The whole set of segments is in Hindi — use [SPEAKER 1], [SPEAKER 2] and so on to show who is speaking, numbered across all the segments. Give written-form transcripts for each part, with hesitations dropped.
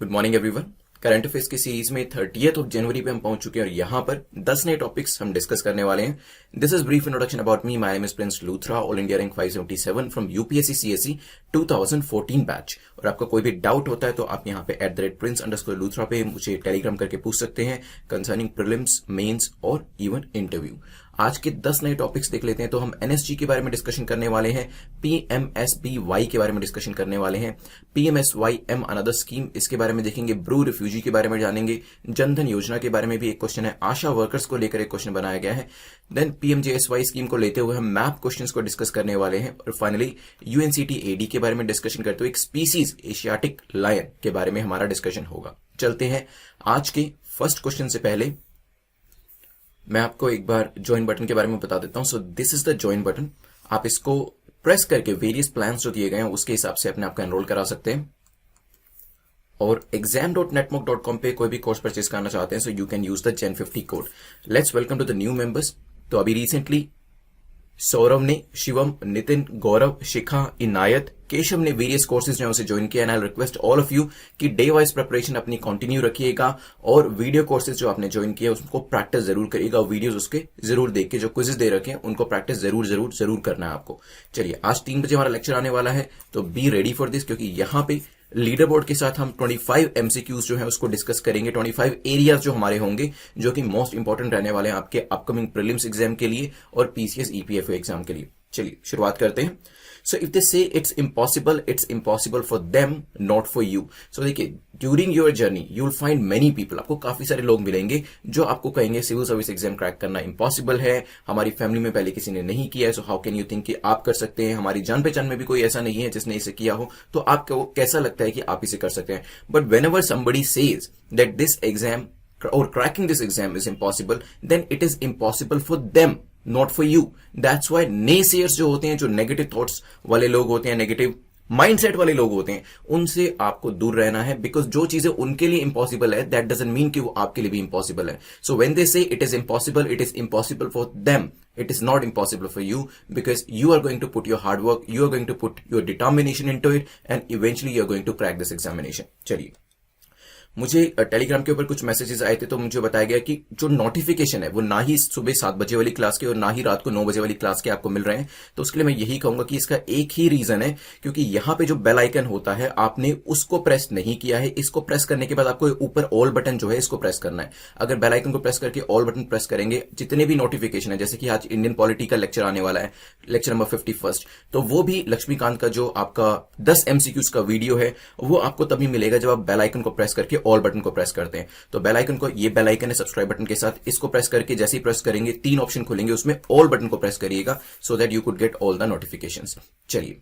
[SPEAKER 1] Good morning everyone. Current affairs की सीरीज में 30th ऑफ जनवरी पे हम पहुंच चुके हैं और यहाँ पर 10 नए टॉपिक्स हम डिस्कस करने वाले हैं। This is brief introduction about me. My name is Prince Luthra, all India rank 577 from UPSC CSC 2014 batch. और आपका कोई भी डाउट होता है तो आप यहाँ पे @prince_लूथरा पे मुझे टेलीग्राम करके पूछ सकते हैं कंसर्निंग प्रीलिम्स, मेंस और इवन इंटरव्यू। आज के 10 नए टॉपिक्स देख लेते हैं। तो हम एनएसजी के बारे में डिस्कशन करने वाले हैं, पीएमएसबीवाई के बारे में डिस्कशन करने वाले हैं, पीएमएसवाईएम अनदर स्कीम इसके बारे में देखेंगे, ब्रू रिफ्यूजी के बारे में जानेंगे, जनधन योजना के बारे में भी एक क्वेश्चन है, आशा वर्कर्स को लेकर एक क्वेश्चन बनाया गया है। देन पीएमजेएसवाई स्कीम को लेते हुए हम मैप क्वेश्चंस को डिस्कस करने वाले हैं और फाइनली यूएनसीटी एडी के बारे में डिस्कशन करते हुए एक स्पीसीज एशियाटिक लायन के बारे में हमारा डिस्कशन होगा। चलते हैं आज के फर्स्ट क्वेश्चन से पहले मैं आपको एक बार ज्वाइन बटन के बारे में बता देता हूं। So this is the join button. आप इसको प्रेस करके वेरियस प्लान्स जो दिए गए हैं उसके हिसाब से अपने आप का एनरोल करा सकते हैं। और exam.netmoc.com पे कोई भी कोर्स परचेज करना चाहते हैं so you can use the Gen50 code. Let's welcome to the new members. तो अभी रिसेंटली सौरभ ने, शिवम, नितिन, गौरव, शिखा, इनायत, केशव ने वेरियस कोर्सेज जो है उसे ज्वाइन किया। And I request all of you कि डे वाइज प्रिपरेशन अपनी कंटिन्यू रखिएगा और वीडियो कोर्सेज जो आपने ज्वाइन किया उसको प्रैक्टिस जरूर करिएगा। वीडियोस उसके जरूर देख के जो क्विजेस दे रखे हैं उनको प्रैक्टिस जरूर जरूर जरूर करना है आपको। चलिए, आज 3 बजे हमारा लेक्चर आने वाला है तो बी रेडी फॉर दिस, क्योंकि यहाँ पे लीडर बोर्ड के साथ हम 25 एमसीक्यूज जो है उसको डिस्कस करेंगे। 25 एरियाज जो हमारे होंगे जो कि मोस्ट इंपॉर्टेंट रहने वाले हैं आपके अपकमिंग प्रीलिम्स एग्जाम के लिए और पीसीएस ईपीएफओ एग्जाम के लिए। चलिए शुरुआत करते हैं। सो if they say it's impossible for them not for you. So देखिए, during your journey you will find many people, आपको काफी सारे लोग मिलेंगे जो आपको कहेंगे सिविल सर्विस एग्जाम क्रैक करना इम्पॉसिबल है, हमारी फैमिली में पहले किसी ने नहीं किया है, so how can you think कि आप कर सकते हैं, हमारी जान पहचान में भी कोई ऐसा नहीं है जिसने इसे किया हो, तो आपको कैसा लगता है कि आप इसे कर सकते हैं। But when ever somebody says that this exam or cracking this exam is impossible, then it is impossible for them, not for you. That's why naysayers जो होते हैं, जो नेगेटिव थॉट्स वाले लोग होते हैं, नेगेटिव माइंडसेट वाले लोग होते हैं, उनसे आपको दूर रहना है। बिकॉज जो चीजें उनके लिए इंपॉसिबल है दैट डजंट मीन कि वो आपके लिए भी इंपॉसिबल है। सो व्हेन दे से it is impossible for them, it is not impossible for you because you are going to put your hard work, you are going to put your determination into it and eventually you are going to crack this examination. चलिए, मुझे टेलीग्राम के ऊपर कुछ मैसेजेस आए थे तो मुझे बताया गया कि जो नोटिफिकेशन है वो ना ही सुबह 7 बजे वाली क्लास के और ना ही रात को 9 बजे वाली क्लास के आपको मिल रहे हैं। तो उसके लिए मैं यही कहूंगा कि इसका एक ही रीजन है, क्योंकि यहां पे जो बेल आइकन होता है आपने उसको प्रेस नहीं किया है। इसको प्रेस करने के बाद आपको ऊपर ऑल बटन जो है इसको प्रेस करना है। अगर बेल आइकन को प्रेस करके ऑल बटन प्रेस करेंगे, जितने भी नोटिफिकेशन है, जैसे कि आज इंडियन पॉलिटी का लेक्चर आने वाला है, लेक्चर नंबर 51, तो वो भी लक्ष्मीकांत का जो आपका 10 एमसीक्यूज का वीडियो है वो आपको तभी मिलेगा जब आप बेल आइकन को प्रेस करके ऑल बटन को प्रेस करते हैं। तो बेल आइकन को, ये बेल आइकन है सब्सक्राइब बटन के साथ, इसको प्रेस करके जैसे ही प्रेस करेंगे 3 ऑप्शन खुलेंगे, उसमें ऑल बटन को प्रेस करिएगा so that you could get all the notifications. चलिए,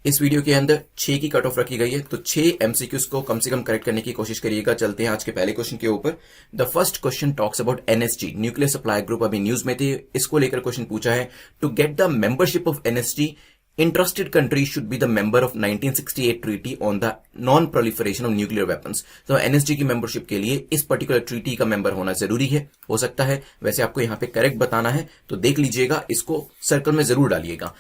[SPEAKER 1] इस वीडियो के अंदर 6 की कट ऑफ रखी गई है तो 6 एमसीक्यूज को कम से कम करेक्ट करने की कोशिश करिएगा। चलते हैं आज के पहले क्वेश्चन के ऊपर। The first question talks about NSG, nuclear supply group. अभी न्यूज में थे, इसको लेकर क्वेश्चन पूछा है, to get the membership of NSG interested countries should be the member of 1968 treaty on the non-proliferation of nuclear weapons। तो एनएसजी की मेंबरशिप के लिए इस पर्टिकुलर ट्रीटी का मेंबर होना जरूरी है। हो सकता है, वैसे आपको यहां पे करेक्ट बताना है तो देख लीजिएगा, इसको सर्कल में जरूर डालिएगा।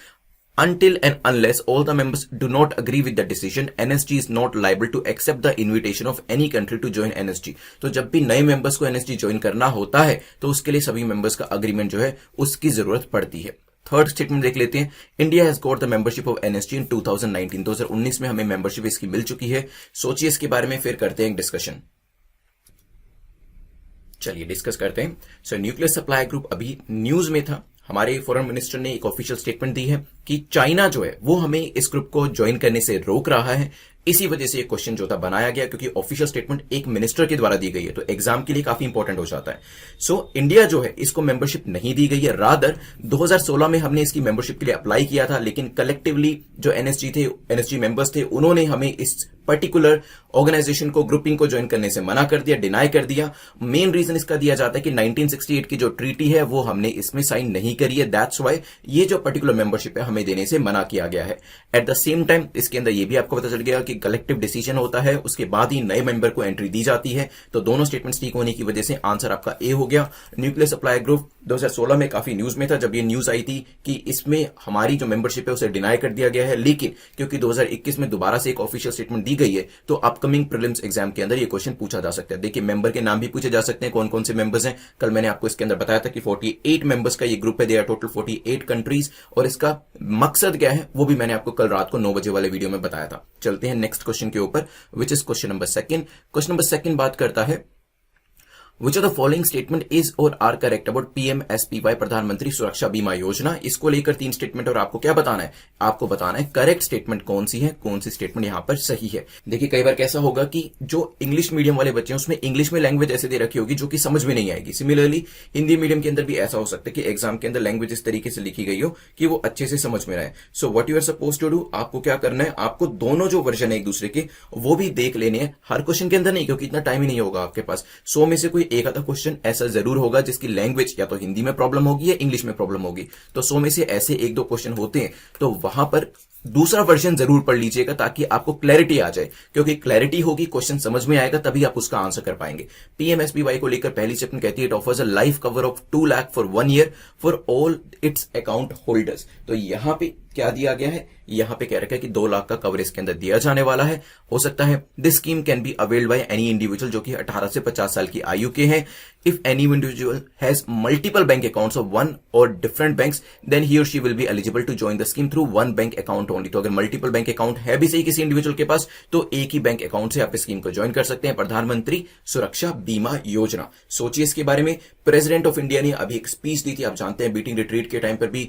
[SPEAKER 1] Until and unless all the members do not agree with the decision, NSG is not liable to accept the invitation of any country to join NSG। तो जब भी नए मेंबर्स को एनएसजी ज्वाइन करना होता है तो उसके लिए सभी मेंबर्स का अग्रीमेंट जो है उसकी जरूरत पड़ती है। थर्ड स्टेटमेंट देख लेते हैं। India has got the membership of NSG in 2019। 2019 में हमें मेंबरशिप इसकी मिल चुकी है। सोचिए इसके बारे में, फिर करते हैं एक डिस्कशन। चलिए डिस्कस करते हैं। सो न्यूक्लियर सप्लाई ग्रुप अभी न्यूज में था। हमारे फॉरेन मिनिस्टर ने एक ऑफिशियल स्टेटमेंट दी है कि चाइना जो है वो हमें इस ग्रुप को ज्वाइन करने से रोक रहा है। इसी वजह से ये क्वेश्चन जो था बनाया गया, क्योंकि ऑफिशियल स्टेटमेंट एक मिनिस्टर के द्वारा दी गई है तो एग्जाम के लिए काफी इंपॉर्टेंट हो जाता है। सो इंडिया जो है इसको मेंबरशिप नहीं दी गई है। रादर 2016 में हमने इसकी मेंबरशिप के लिए अप्लाई किया था, लेकिन कलेक्टिवली जो एनएसजी मेंबर्स थे उन्होंने हमें इस पर्टिकुलर ऑर्गेनाइजेशन को, ग्रुपिंग को ज्वाइन करने से मना कर दिया, डिनाई कर दिया। मेन रीजन इसका दिया जाता है कि 1968 की जो ट्रीटी है वो हमने इसमें साइन नहीं करी है। दैट्स वाई ये जो पर्टिकुलर मेंबरशिप है हमें देने से मना किया गया है। एट द सेम टाइम इसके अंदर ये भी आपको पता चल गया कि कलेक्टिव डिसीजन होता है, उसके बाद ही नए मेंबर को एंट्री दी जाती है। तो दोनों स्टेटमेंट्स ठीक होने की वजह से आंसर आपका ए हो गया। न्यूक्लियर सप्लाई ग्रुप 2016 में काफी न्यूज में था जब ये न्यूज आई थी कि इसमें हमारी जो मेंबरशिप है उसे डिनाई कर दिया गया है, लेकिन क्योंकि 2021 में दोबारा से एक ऑफिशियल स्टेटमेंट दी गई है तो अपकमिंग प्रीलिम्स एग्जाम के अंदर ये क्वेश्चन पूछा जा सकता है। देखिए मेंबर के नाम भी पूछे जा सकते हैं, कौन कौन से मेंबर्स हैं। कल मैंने आपको इसके अंदर बताया था कि 48 मेंबर्स का ये ग्रुप है, दे आर टोटल 48 कंट्रीज, और इसका मकसद क्या है वो भी मैंने आपको कल रात को 9 बजे वाले वीडियो में बताया था। चलते हैं नेक्स्ट क्वेश्चन के ऊपर, which is question number second. Question number second बात करता है Which of the following statement is or are correct about PMSBY प्रधानमंत्री सुरक्षा बीमा योजना। इसको लेकर 3 स्टेटमेंट और आपको क्या बताना है, आपको बताना है करेक्ट स्टेटमेंट कौन सी है, कौन सी स्टेटमेंट यहां पर सही है। देखिए कई बार कैसा होगा कि जो इंग्लिश मीडियम वाले बच्चे हैं उसमें इंग्लिश में लैंग्वेज ऐसे दे रखी होगी जो कि समझ में नहीं आएगी। सिमिलरली हिंदी मीडियम के अंदर भी ऐसा हो सकता है कि एग्जाम के अंदर लैंग्वेज इस तरीके से लिखी गई हो कि वो अच्छे से समझ में आए। So what you are suppose to do, आपको क्या करना है, आपको दोनों जो वर्जन है एक दूसरे के वो भी देख लेने हैं। हर क्वेश्चन के अंदर नहीं, क्योंकि इतना टाइम ही नहीं होगा आपके पास। 100 में से कोई एक आधा क्वेश्चन ऐसा जरूर होगा जिसकी लैंग्वेज या तो हिंदी में प्रॉब्लम होगी या इंग्लिश में प्रॉब्लम होगी। तो 100 में से ऐसे 1-2 क्वेश्चन होते हैं, तो वहां पर दूसरा वर्जन जरूर पढ़ लीजिएगा ताकि आपको क्लैरिटी आ जाए, क्योंकि क्लैरिटी होगी, क्वेश्चन समझ में आएगा, तभी आप उसका आंसर कर पाएंगे। पीएमएसबीवाई को लेकर पहली स्टेटमेंट कहती है it offers a life cover of 2 lakh for 1 year for all it's account holders. तो यहां पे क्या दिया गया है, यहां पे कह रखा है कि 2 लाख का कवर इसके अंदर दिया जाने वाला है। हो सकता है this scheme can be availed by any individual जो कि 18 से 50 साल की आयु के हैं। If any individual has multiple bank accounts of one or different banks then he or she will be eligible to join the scheme through one bank account only. तो अगर मल्टीपल बैंक अकाउंट है भी सही किसी इंडिविजुअल के पास तो एक ही बैंक अकाउंट से आप इस स्कीम को ज्वाइन कर सकते हैं, प्रधानमंत्री सुरक्षा बीमा योजना। सोचिए इसके बारे में, प्रेसिडेंट ऑफ इंडिया ने अभी एक स्पीच दी थी। आप जानते हैं बीटिंग रिट्रीट के टाइम पर भी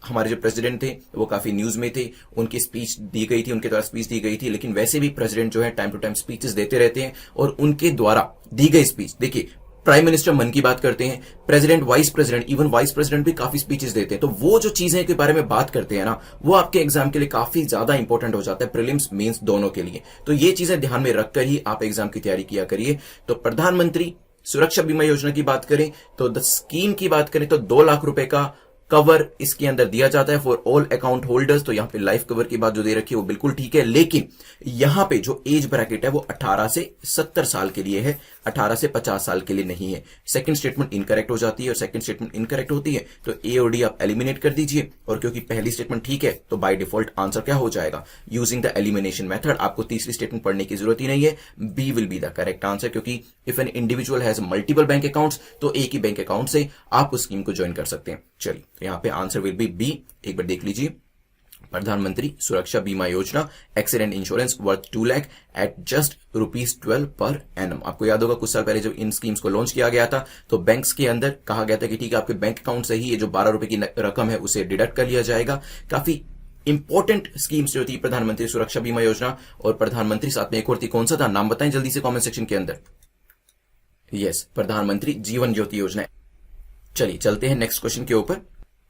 [SPEAKER 1] हमारे जो प्रेसिडेंट थे वो काफी न्यूज में थे, उनकी स्पीच दी गई थी, उनके द्वारा स्पीच दी गई थी। लेकिन वैसे भी प्रेसिडेंट जो है टाइम टू टाइम स्पीचेस देते रहते हैं, और उनके द्वारा दी गई स्पीच, देखिए प्राइम मिनिस्टर मन की बात करते हैं, president, vice president, even vice president भी काफी स्पीचेस देते हैं। तो वो जो चीजें के बारे में बात करते हैं ना, वो आपके एग्जाम के लिए काफी ज्यादा इंपॉर्टेंट हो जाता है, प्रीलिम्स मेंस दोनों के लिए। तो ये चीजें ध्यान में रखकर ही आप एग्जाम की तैयारी किया करिए। तो प्रधानमंत्री सुरक्षा बीमा योजना की बात करें तो द स्कीम की बात करें तो 2 लाख रुपए का कवर इसके अंदर दिया जाता है फॉर ऑल अकाउंट होल्डर्स। तो यहां पे लाइफ कवर की बात जो दे रखी है वो बिल्कुल ठीक है, लेकिन यहां पे जो एज ब्रैकेट है वो 18 से 70 साल के लिए है, 18 से 50 साल के लिए नहीं है। सेकंड स्टेटमेंट इनकरेक्ट हो जाती है, और सेकंड स्टेटमेंट इनकरेक्ट होती है तो ए और डी आप एलिमिनेट कर दीजिए। और क्योंकि पहली स्टेटमेंट ठीक है तो बाय डिफॉल्ट आंसर क्या हो जाएगा, यूजिंग द एलिमिनेशन मेथड। आपको तीसरी स्टेटमेंट पढ़ने की जरूरत ही नहीं है, B will be the correct answer, क्योंकि if an individual has multiple bank accounts तो एक ही बैंक अकाउंट से आप उस स्कीम को ज्वाइन कर सकते हैं। चलिए तो यहां पे आंसर विल बी बी। एक बार देख लीजिए, प्रधानमंत्री Suraksha Bima Yojana accident insurance worth 2 lakh at just ₹12 per annum. आपको याद होगा कुछ साल पहले जब इन स्कीम्स को लॉन्च किया गया था तो बैंक्स के अंदर कहा गया था कि ठीक है आपके बैंक अकाउंट से ही ये जो 12 रुपए की रकम है उसे डिडक्ट कर लिया जाएगा। काफी इंपॉर्टेंट स्कीम्स जो थी प्रधानमंत्री सुरक्षा बीमा योजना, और प्रधानमंत्री साथ में एक और थी, कौन सा था नाम बताएं जल्दी से कॉमेंट सेक्शन के अंदर। यस, प्रधानमंत्री जीवन ज्योति योजना। चलिए चलते हैं नेक्स्ट क्वेश्चन के ऊपर।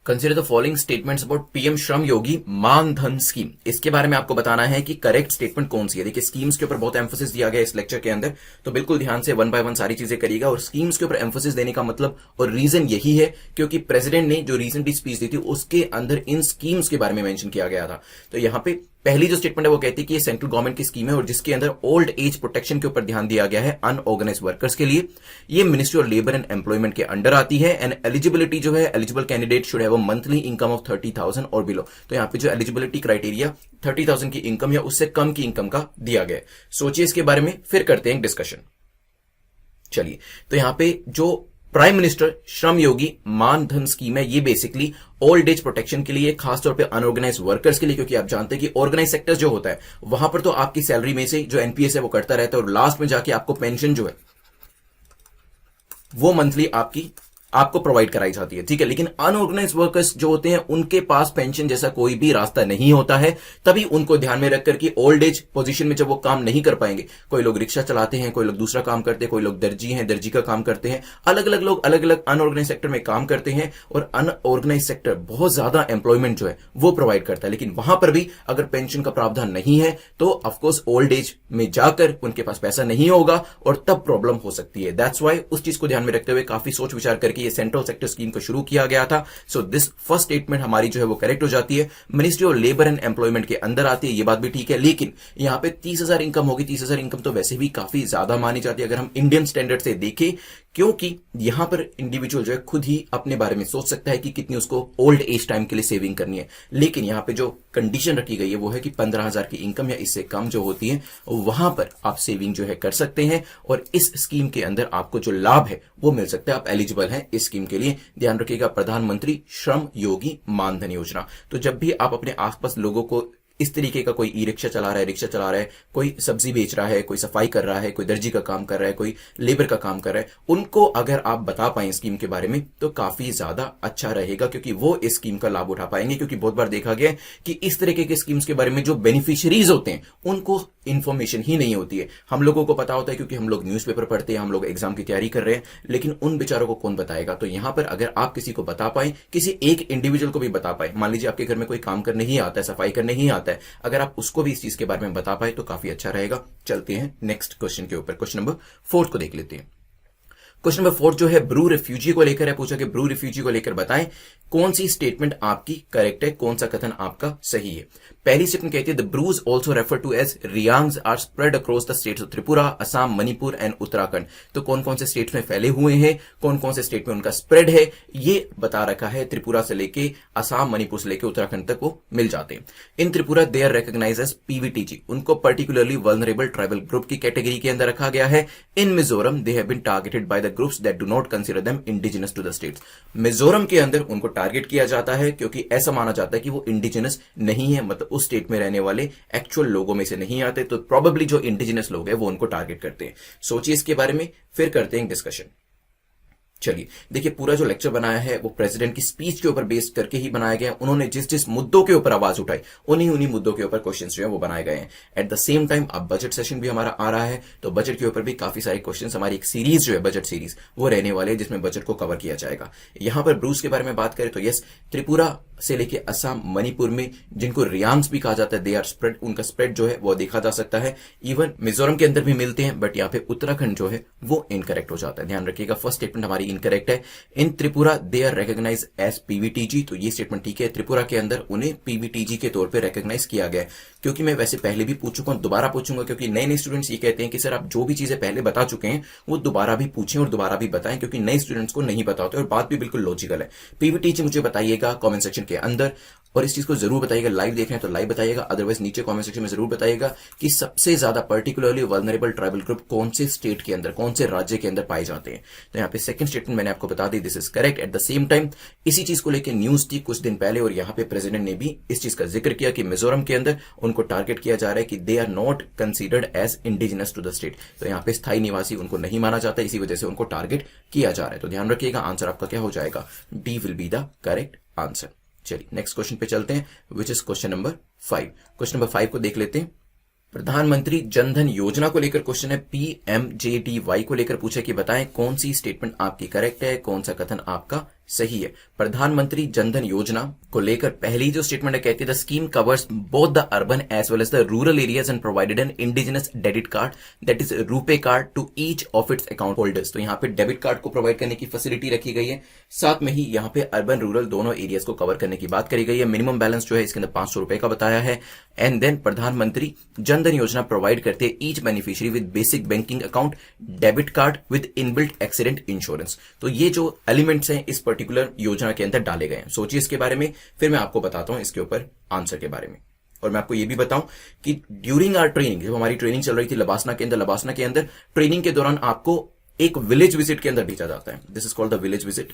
[SPEAKER 1] Consider the following statements about PM Shram Yogi मान धन स्कीम। इसके बारे में आपको बताना है कि करेक्ट स्टेटमेंट कौन सी है। देखिए स्कीम्स के ऊपर बहुत एम्फोसिस दिया गया है इस लेक्चर के अंदर, तो बिल्कुल ध्यान से 1 बाय 1 सारी चीजें करिएगा। और स्कीम्स के ऊपर एम्फोसिस देने का मतलब और रीजन यही है क्योंकि प्रेसिडेंट ने जो रिसेंटली स्पीच दी थी उसके अंदर इन स्कीम्स के बारे में मेंशन किया गया था। तो यहां पे पहली जो स्टेटमेंट है वो कहती है कि ये सेंट्रल गवर्नमेंट की स्कीम है और जिसके अंदर ओल्ड एज प्रोटेक्शन के ऊपर ध्यान दिया गया है अनऑर्गेनाइज्ड वर्कर्स के लिए। ये ministry of labour and employment के अंडर आती है। एंड एलिजिबिलिटी जो है, eligible candidate should have a monthly income of 30,000 और बिलो। तो यहां पे जो एलिजिबिलिटी क्राइटेरिया 30,000 की इनकम या उससे कम की इनकम का दिया गया है। सोचिए इसके बारे में, फिर करते हैं डिस्कशन। चलिए तो यहां पे जो प्राइम मिनिस्टर श्रम योगी मान धन स्कीम है ये बेसिकली ओल्ड एज प्रोटेक्शन के लिए, खासतौर पे अनऑर्गेनाइज वर्कर्स के लिए, क्योंकि आप जानते हैं कि ऑर्गेनाइज सेक्टर जो होता है वहां पर तो आपकी सैलरी में से जो एनपीएस है वो कटता रहता है और लास्ट में जाके आपको पेंशन जो है वो मंथली आपको प्रोवाइड कराई जाती है, ठीक है। लेकिन अनऑर्गेनाइज वर्कर्स जो होते हैं उनके पास पेंशन जैसा कोई भी रास्ता नहीं होता है। तभी उनको ध्यान में रखकर कि ओल्ड एज पोजीशन में जब वो काम नहीं कर पाएंगे, कोई लोग रिक्शा चलाते हैं, कोई लोग दूसरा काम करते हैं, कोई लोग दर्जी हैं, दर्जी का काम करते हैं, अलग अलग लोग अलग अलग अनऑर्गेनाइज सेक्टर में काम करते हैं। और अनऑर्गेनाइज सेक्टर बहुत ज्यादा एम्प्लॉयमेंट जो है वो प्रोवाइड करता है, लेकिन वहां पर भी अगर पेंशन का प्रावधान नहीं है तो ऑफकोर्स ओल्ड एज में जाकर उनके पास पैसा नहीं होगा और तब प्रॉब्लम हो सकती है। दैट्स वाई उस चीज को ध्यान में रखते हुए काफी सोच विचार करके ये सेंट्रल सेक्टर स्कीम को शुरू किया गया था। सो दिस फर्स्ट स्टेटमेंट हमारी जो है वो करेक्ट हो जाती है, ministry of labour and employment के अंदर आती है, ये बात भी ठीक है। लेकिन यहां पे 30,000 इनकम होगी, 30,000 इनकम तो वैसे भी काफी ज्यादा मानी जाती है अगर हम इंडियन स्टैंडर्ड से देखें क्योंकि यहां पर इंडिविजुअल जो है खुद ही अपने बारे में सोच सकता है कि कितनी उसको ओल्ड एज टाइम के लिए सेविंग करनी है। लेकिन यहां पे जो कंडीशन रखी गई है वो है कि 15,000 की इनकम या इससे कम जो होती है वहां पर आप सेविंग जो है कर सकते हैं, और इस स्कीम के अंदर आपको जो लाभ है वो मिल सकता है, आप एलिजिबल हैं इस स्कीम के लिए। ध्यान रखिएगा, प्रधानमंत्री श्रम योगी मानधन योजना। तो जब भी आप अपने आसपास लोगों को इस तरीके का, कोई ई रिक्शा चला रहा है, रिक्शा चला रहा है, कोई सब्जी बेच रहा है, कोई सफाई कर रहा है, कोई दर्जी का काम कर रहा है, कोई लेबर का काम कर रहा है, उनको अगर आप बता पाएं स्कीम के बारे में तो काफी ज्यादा अच्छा रहेगा, क्योंकि वो इस स्कीम का लाभ उठा पाएंगे। क्योंकि बहुत बार देखा गया है कि इस तरीके के स्कीम्स के बारे में जो बेनिफिशियरीज होते हैं उनको इंफॉर्मेशन ही नहीं होती है। हम लोगों को पता होता है क्योंकि हम लोग न्यूज़पेपर पढ़ते हैं, हम लोग एग्जाम की तैयारी कर रहे हैं, लेकिन उन बेचारों को कौन बताएगा। तो यहां पर अगर आप किसी को बता पाए, किसी एक इंडिविजुअल को भी बता पाए, मान लीजिए आपके घर में कोई काम करने ही आता है, सफाई करने ही आता है, अगर आप उसको भी इस चीज के बारे में बता पाए तो काफी अच्छा रहेगा। चलते हैं नेक्स्ट क्वेश्चन के ऊपर। क्वेश्चन नंबर 4 को देख लेते हैं। क्वेश्चन नंबर 4 जो है ब्रू रिफ्यूजी को लेकर है। पूछा कि ब्रू रिफ्यूजी को लेकर बताएं कौन सी स्टेटमेंट आपकी करेक्ट है, कौन सा कथन आपका सही है। पहली स्टेटमेंट कहती है the Brus also refer to as Riangs are spread across the states of Tripura, Assam, Manipur and Uttarakhand. तो कौन कौन से स्टेट में फैले हुए हैं, कौन कौन से स्टेट में उनका स्प्रेड है, ये बता रखा है। त्रिपुरा से लेके असम, मणिपुर से लेके उत्तराखंड तक वो मिल जाते हैं। In Tripura they are recognised as PVTG, उनको पर्टिकुलरली वल्नरेबल ट्राइबल ग्रुप की कैटेगरी के अंदर रखा गया है। In Mizoram they have been targeted by the groups that do not consider them indigenous to the states. Mizoram के अंदर उनको टारगेट किया जाता है क्योंकि ऐसा माना जाता है कि वो इंडिजिनस नहीं है, मतलब उस स्टेट में रहने वाले एक्चुअल लोगों में से नहीं आते। तो प्रोबेबली जो इंडिजिनस लोग हैं वो उनको टारगेट करते हैं। सोचिए इसके बारे में, फिर करते हैं डिस्कशन। चलिए देखिए, पूरा जो लेक्चर बनाया है वो प्रेसिडेंट की स्पीच के ऊपर बेस करके ही बनाया गया है। उन्होंने जिस जिस मुद्दों के ऊपर आवाज उठाई उन्हीं मुद्दों के ऊपर क्वेश्चंस जो है वो बनाए गए हैं। एट द सेम टाइम अब बजट सेशन भी हमारा आ रहा है, तो बजट के ऊपर भी काफी सारे क्वेश्चंस, हमारी एक सीरीज जो है बजट सीरीज वो रहने वाले हैं जिसमें बजट को कवर किया जाएगा। यहां पर ब्रूस के बारे में बात करें तो यस, त्रिपुरा से लेके असम, मणिपुर में जिनको रियांग्स भी कहा जाता है, दे आर स्प्रेड, उनका स्प्रेड जो है वो देखा जा सकता है। इवन मिजोरम के अंदर भी मिलते हैं, बट यहाँ पे उत्तराखंड जो है वो इनकरेक्ट हो जाता है। ध्यान रखिएगा, फर्स्ट स्टेटमेंट हमारी इनकरेक्ट है। In Tripura they are recognise as PVTG, तो ये स्टेटमेंट ठीक है, त्रिपुरा के अंदर उन्हें पीवीटीजी के तौर पे रिकॉग्नाइज किया गया है। क्योंकि मैं वैसे पहले भी पूछ चुका हूं, दोबारा पूछूंगा, क्योंकि नए नए स्टूडेंट्स ये कहते हैं कि सर आप जो भी चीजें पहले बता चुके हैं वो दोबारा भी पूछें और दोबारा भी बताएं, क्योंकि नए स्टूडेंट्स को नहीं पता होता। और बात भी बिल्कुल लॉजिकल है। पीवीटीजी मुझे बताइएगा कॉमेंट सेक्शन के अंदर, और इस चीज को जरूर बताइएगा। लाइव देख रहे हैं तो लाइव बताइएगा, अदरवाइज नीचे कमेंट सेक्शन में जरूर बताइएगा कि सबसे ज्यादा पर्टिकुलरली वल्नरेबल ट्राइबल ग्रुप कौन से स्टेट के अंदर, कौन से राज्य के अंदर पाए जाते हैं। तो यहाँ पे सेकंड स्टेटमेंट मैंने आपको बता दी, this is correct. At the same time इसी चीज को लेकर न्यूज थी कुछ दिन पहले, और यहाँ पे प्रेसिडेंट ने भी इस चीज का जिक्र किया कि मिजोरम के अंदर उनको टारगेट किया जा रहा है कि they are not considered as indigenous to the state. तो यहाँ पे स्थायी निवासी उनको नहीं माना जाता, इसी वजह से उनको टारगेट किया जा रहा है। तो ध्यान रखिएगा, आंसर आपका क्या हो जाएगा, D will be the correct answer. चलिए नेक्स्ट क्वेश्चन पे चलते हैं, which is question number 5। Question number 5 को देख लेते हैं। प्रधानमंत्री जनधन योजना को लेकर क्वेश्चन है, पीएमजेडीवाई को लेकर पूछा कि बताएं कौन सी स्टेटमेंट आपकी करेक्ट है, कौन सा कथन आपका सही है। प्रधानमंत्री जनधन योजना को लेकर पहली जो स्टेटमेंट है कहती है the scheme covers both the urban as well as the rural areas and provided an indigenous debit card that is RuPay card to each of its account holders. तो यहाँ पे डेबिट कार्ड को प्रोवाइड करने की फैसिलिटी रखी गई है, साथ में ही यहाँ पे अर्बन रूरल दोनों एरियाज को कवर करने की बात करी गई है। मिनिमम बैलेंस जो है इसके अंदर 500 रुपए का बताया है। एंड देन प्रधानमंत्री जनधन योजना प्रोवाइड करते हैं each beneficiary with basic banking account, debit card with inbuilt accident insurance. तो ये जो एलिमेंट्स हैं इस पर्टिकुलर योजना के अंदर डाले गए हैं। सोचिए इसके बारे में, फिर मैं आपको बताता हूं इसके ऊपर आंसर के बारे में। और मैं आपको यह भी बताऊं कि ड्यूरिंग आवर ट्रेनिंग, जब हमारी ट्रेनिंग चल रही थी लबासना के अंदर ट्रेनिंग के दौरान आपको एक विलेज विजिट के अंदर भेजा जाता है। This is called the village visit,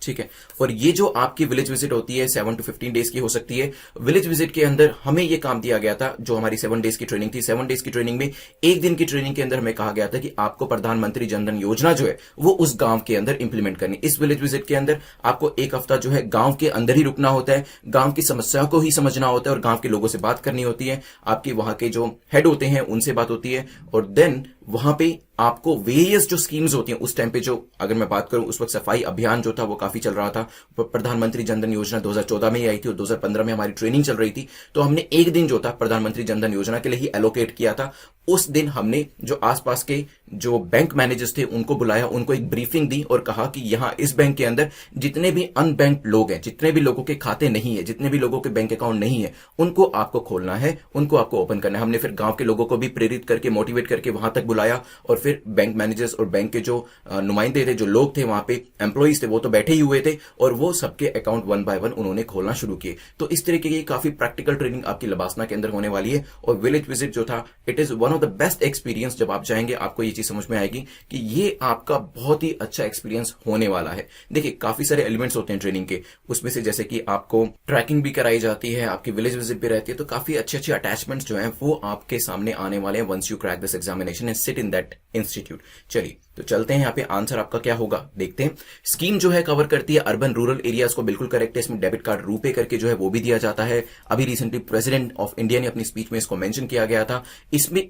[SPEAKER 1] ठीक है। और ये जो आपकी विलेज विजिट होती है 7 to 15 डेज की हो सकती है। विलेज विजिट के अंदर हमें ये काम दिया गया था, जो हमारी 7 डेज की ट्रेनिंग थी, 7 डेज की ट्रेनिंग में एक दिन की ट्रेनिंग के अंदर हमें कहा गया था कि आपको प्रधानमंत्री जनधन योजना जो है वो उस गांव के अंदर इंप्लीमेंट करनी। इस विलेज विजिट के अंदर आपको एक हफ्ता जो है गांव के अंदर ही रुकना होता है, गांव की समस्या को ही समझना होता है और गांव के लोगों से बात करनी होती है। आपकी वहां के जो हेड होते हैं उनसे बात होती है, और देन वहां पे आपको वेरियस जो स्कीम्स होती हैं उस टाइम पे, जो अगर मैं बात करूं उस वक्त सफाई अभियान जो था वो काफी चल रहा था। प्रधानमंत्री जनधन योजना 2014 में ही आई थी और 2015 में हमारी ट्रेनिंग चल रही थी। तो हमने एक दिन जो था प्रधानमंत्री जनधन योजना के लिए ही एलोकेट किया था। उस दिन हमने जो आसपास के जो बैंक मैनेजर्स थे उनको बुलाया, उनको एक ब्रीफिंग दी और कहा कि यहां इस बैंक के अंदर जितने भी अनबैंक्ड लोग हैं, जितने भी लोगों के खाते नहीं है, जितने भी लोगों के बैंक अकाउंट नहीं है, उनको आपको खोलना है, उनको आपको ओपन करना है। हमने फिर गांव के लोगों को भी प्रेरित करके, मोटिवेट करके वहां तक बुलाया और फिर बैंक मैनेजर्स और बैंक के जो नुमाइंदे थे, जो लोग थे वहां पे, एम्प्लॉइज थे, वो तो बैठे ही हुए थे और वो सबके अकाउंट वन बाय वन उन्होंने खोलना शुरू किए। तो इस तरीके की काफी प्रैक्टिकल ट्रेनिंग आपकी लबासना के अंदर होने वाली है। और विलेज विजिट जो था, it is one of the best experience. जब आप जाएंगे आपको ये चीज समझ में आएगी कि ये आपका बहुत ही अच्छा एक्सपीरियंस होने वाला है। देखिए काफी सारे एलिमेंट्स होते हैं ट्रेनिंग के, उसमें से जैसे कि आपको ट्रैकिंग भी कराई जाती है, आपकी विलेज विजिट भी रहती है, तो काफी अच्छे अच्छे अटैचमेंट्स जो हैं वो आपके सामने आने वाले हैं once you crack this examination and sit in that institute. चलिए तो चलते हैं, यहाँ पे आंसर आपका क्या होगा देखते हैं। स्कीम जो है कवर करती है अर्बन रूरल एरियाज को, बिल्कुल करेक्ट है। इसमें डेबिट कार्ड रूपे करके जो है वो भी दिया जाता है। अभी रिसेंटली प्रेसिडेंट ऑफ इंडिया ने अपनी स्पीच में इसको मेंशन किया गया था। इसमें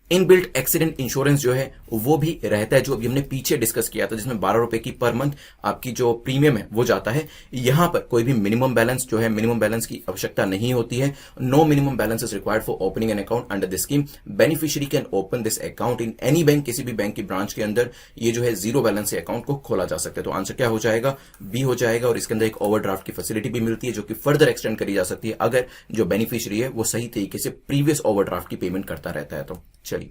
[SPEAKER 1] इनबिल्ट एक्सीडेंट इंश्योरेंस जो है वो भी रहता है, जो अभी हमने पीछे डिस्कस किया था, जिसमें 12 रुपए की पर मंथ आपकी जो प्रीमियम है वो जाता है। यहां पर कोई भी मिनिमम बैलेंस जो है, मिनिमम बैलेंस की आवश्यकता नहीं होती है। No minimum balance is required for opening an account under this scheme. Beneficiary can open this account in any bank, किसी भी बैंक की ब्रांच के अंदर ये जो है जीरो बैलेंस से अकाउंट को खोला जा सकता है। तो आंसर क्या हो जाएगा, बी हो जाएगा। और इसके अंदर एक ओवरड्राफ्ट की फैसिलिटी भी मिलती है जो कि फर्दर एक्सटेंड करी जा सकती है अगर जो बेनिफिशियरी है वो सही तरीके से प्रीवियस ओवरड्राफ्ट की पेमेंट करता रहता है। तो चलिए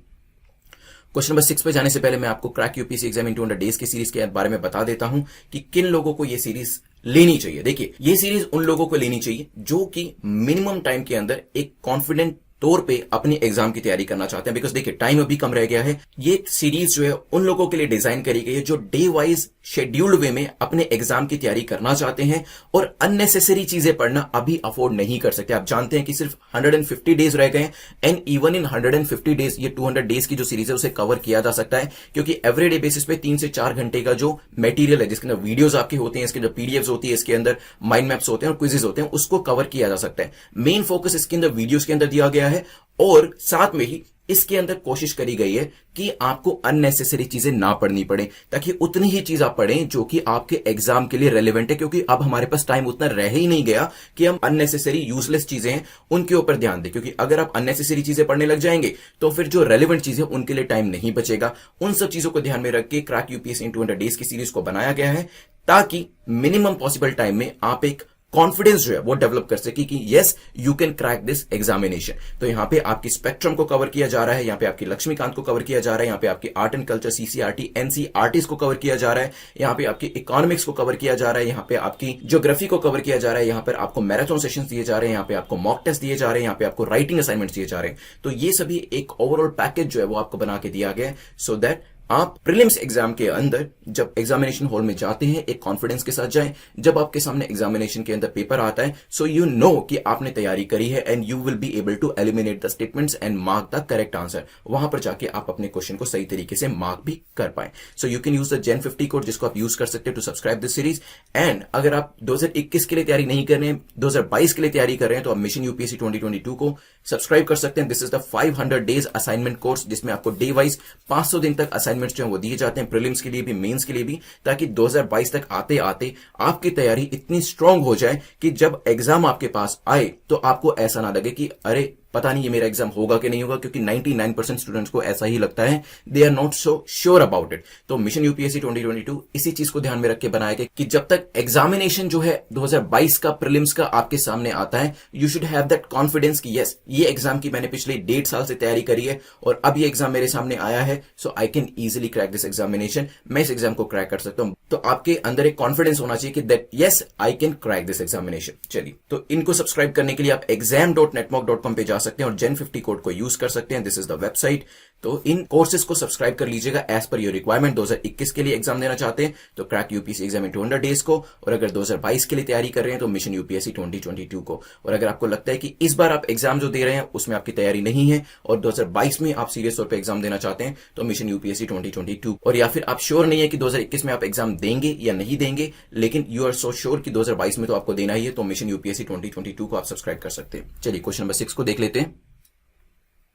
[SPEAKER 1] क्वेश्चन नंबर 6 पे जाने से पहले मैं आपको crack UPSC exam in 200 days की सीरीज के बारे में बता देता हूं कि किन लोगों को यह सीरीज लेनी चाहिए। देखिए ये सीरीज उन लोगों को लेनी चाहिए जो कि मिनिमम टाइम के अंदर एक कॉन्फिडेंट तौर पे अपने एग्जाम की तैयारी करना चाहते हैं। बिकॉज देखिए टाइम अभी कम रह गया है। ये सीरीज जो है उन लोगों के लिए डिजाइन करी गई है जो डे वाइज शेड्यूल्ड वे में अपने एग्जाम की तैयारी करना चाहते हैं और अननेसेसरी चीजें पढ़ना अभी अफोर्ड नहीं कर सकते। आप जानते हैं कि सिर्फ 150 डेज रह गए एंड इवन इन 150 डेज ये 200 डेज की जो सीरीज है उसे कवर किया जा सकता है, क्योंकि एवरीडे बेसिस पे 3 से 4 घंटे का जो मटेरियल है, जिसके अंदर वीडियोस आपके होते हैं, इसके जो पीडीएफ्स होती है, इसके अंदर माइंड मैप्स होते हैं और क्विजेस होते हैं, उसको कवर किया जा सकता है। मेन फोकस इसके अंदर वीडियोस के अंदर दिया गया है और साथ में ही इसके अंदर कोशिश करी गई है कि आपको अननेसेसरी चीजें ना पढ़नी पड़े, ताकि उतनी ही चीज आप पढ़ें जो कि आपके एग्जाम के लिए रेलेवेंट है। क्योंकि अब हमारे पास टाइम उतना रह ही नहीं गया कि हम अननेसेसरी यूजलेस चीजें हैं उनके ऊपर ध्यान दें, क्योंकि अगर आप अननेसेसरी चीजें पढ़ने लग जाएंगे तो फिर जो रेलेवेंट चीजें उनके लिए टाइम नहीं बचेगा। उन सब चीजों को ध्यान में रख के क्रैक यूपीएससी इन 200 डेज की सीरीज को बनाया गया है ताकि मिनिमम पॉसिबल टाइम में आप एक कॉन्फिडेंस जो है वो डेवलप कर सके कि yes you can crack this examination. तो यहां पे आपकी स्पेक्ट्रम को कवर किया जा रहा है, यहां पे आपकी लक्ष्मीकांत को कवर किया जा रहा है, यहां पे आपकी art and culture CCRT NCERT को कवर किया जा रहा है, यहां पे आपकी इकोनॉमिक्स को कवर किया जा रहा है, यहां पे आपकी ज्योग्राफी को कवर किया जा रहा है, यहां पर आपको मैराथन सेशंस दिए जा रहे हैं, यहां पे आपको मॉक टेस्ट दिए जा रहे हैं, यहां पे आपको राइटिंग असाइनमेंट्स दिए जा रहे हैं। तो ये सभी एक ओवरऑल पैकेज जो है वो आपको बना के दिया गया है सो दैट आप प्रीलिम्स एग्जाम के अंदर जब एग्जामिनेशन हॉल में जाते हैं एक कॉन्फिडेंस के साथ जाएं। जब आपके सामने एग्जामिनेशन के अंदर पेपर आता है सो यू नो कि आपने तैयारी करी है and you will be able to eliminate the statements and mark the correct answer. वहां पर जाके आप अपने क्वेश्चन को सही तरीके से मार्क भी कर पाए। So you can use the gen 50 code जिसको आप यूज कर सकते हैं to subscribe this series. And अगर आप 2021 के लिए तैयारी नहीं कर रहे हैं, 2022 के लिए तैयारी कर रहे हैं, तो आप मिशन यूपीएससी 2022 को सब्सक्राइब कर सकते हैं। This is the 500 days assignment course जिसमें आपको डे वाइज 500 दिन तक असाइनमेंट्स जो है वो दिए जाते हैं, प्रीलिम्स के लिए भी मेंस के लिए भी, ताकि 2022 तक आते आते आपकी तैयारी इतनी स्ट्रांग हो जाए कि जब एग्जाम आपके पास आए तो आपको ऐसा ना लगे कि अरे पता नहीं ये मेरा एग्जाम होगा कि नहीं होगा, क्योंकि 99% स्टूडेंट्स को ऐसा ही लगता है, they are not so sure about it. तो मिशन यूपीएससी 2022 इसी चीज को ध्यान में रख के बनाया गया कि जब तक एग्जामिनेशन जो है 2022 का प्रीलिम्स का आपके सामने आता है, you should have that confidence कि यस ये एग्जाम की मैंने पिछले 1.5 साल से तैयारी करी है और अब ये एग्जाम मेरे सामने आया है, so I can easily crack this examination. मैं इस एग्जाम को क्रैक कर सकता हूं। तो आपके अंदर एक कॉन्फिडेंस होना चाहिए कि that yes I can crack this examination. चलिए तो इनको सब्सक्राइब करने के लिए आप exam.netmock.com पे जा सकते हैं और जेन 50 कोड को यूज कर सकते हैं। This is the website. तो इन कोर्सेज को सब्सक्राइब कर लीजिएगा एज पर योर रिक्वायरमेंट। 2021 के लिए एग्जाम देना चाहते हैं तो crack UPSC exam in 200 days को, और अगर 2022 के लिए तैयारी कर रहे हैं तो मिशन यूपीएससी 2022 को। और अगर आपको लगता है कि इस बार आप एग्जाम जो दे रहे हैं उसमें आपकी तैयारी नहीं है और 2022 में आप सीरियस तौर पर एग्जाम देना चाहते हैं तो मिशन यूपीएससी 2022, और या फिर आप श्योर नहीं है कि 2021 में आप एग्जाम देंगे या नहीं देंगे लेकिन यू आर सो श्योर कि 2022 में तो आपको देना ही है, तो मिशन यूपीएससी 2022 को आप सब्सक्राइब कर सकते हैं। चलिए क्वेश्चन नंबर 6 को देख लेते हैं।